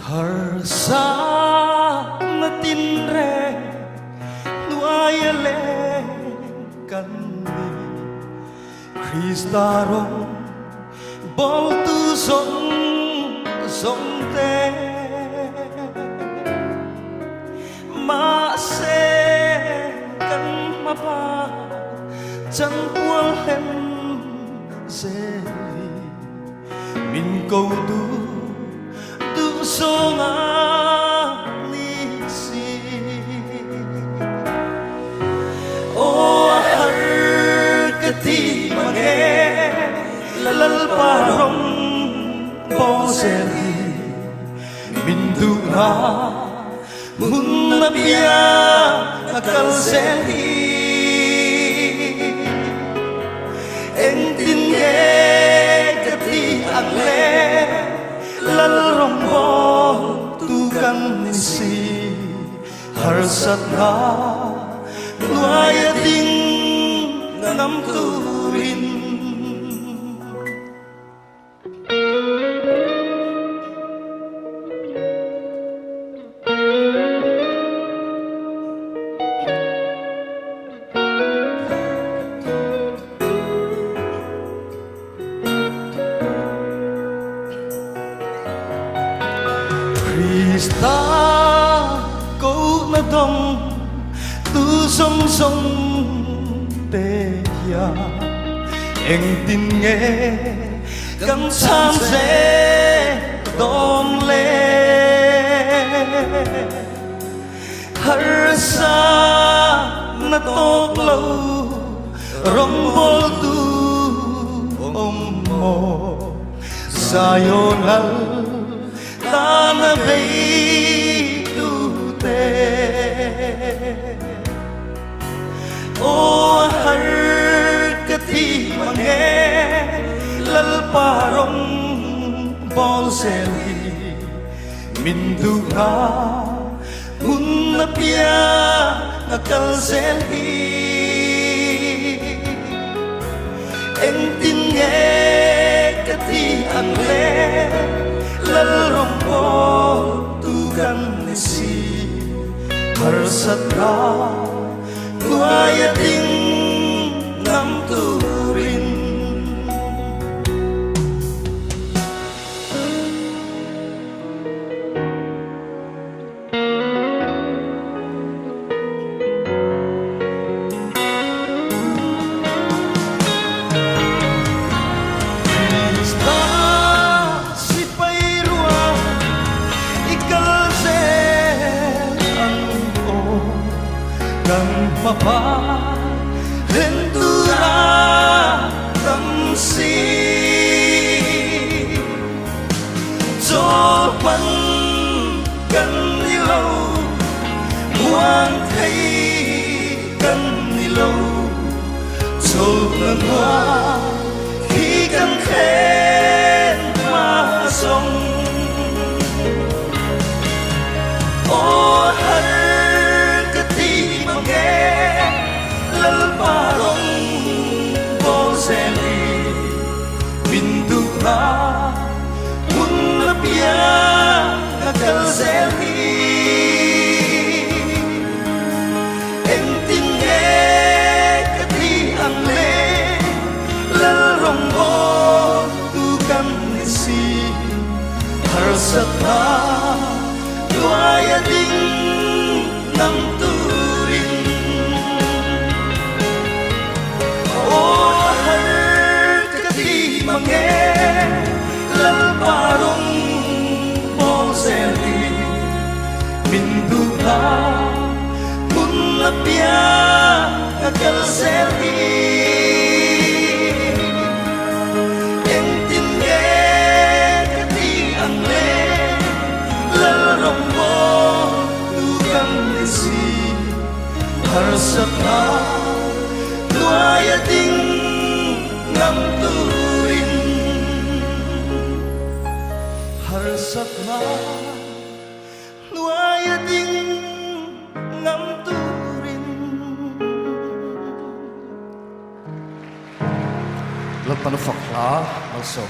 Har sa na tinre nuaya le kanni Krista rong bol tu song te ma se kan ma pa chan pual hen se min câu tu song a ni si o har ka ti mange lal pa rong bo se min du na mun na bia akal se en tin ge ka ti ang le lal rong bo tu kan si har sat na nuaya ding nam tu rin Krista câu na đông tu song te ya em tin nghe cắm sam sẽ đón lê har sa na tốt lâu rong bol tu mo sayonal ta na vei tu te o har ka ti mange lal pa rong bol se min du na mun na pia akal se en tin nghe ka ti ang le lal rong bo tu kan si har sat na nuaya ding nam tu rin kan papa ventura tâm si cho vẫn cần đi lâu muốn thấy cần đi lâu cho lần hoa khi cần khen mà sông ô hân lal pa rong bo se min du na mun na pia akal se en tin ge ka ti ang le lal rong bo tu kan si har sat na nuaya ding nam tu mange lal pa rong bol se min du na mun na pia akal se en tin ge ka ti ang le lal rong bo tu kan si har sat na nuaya ding nam tu har sat na nuaya ding ngam tu rin Lật tận phật lá, nó sầu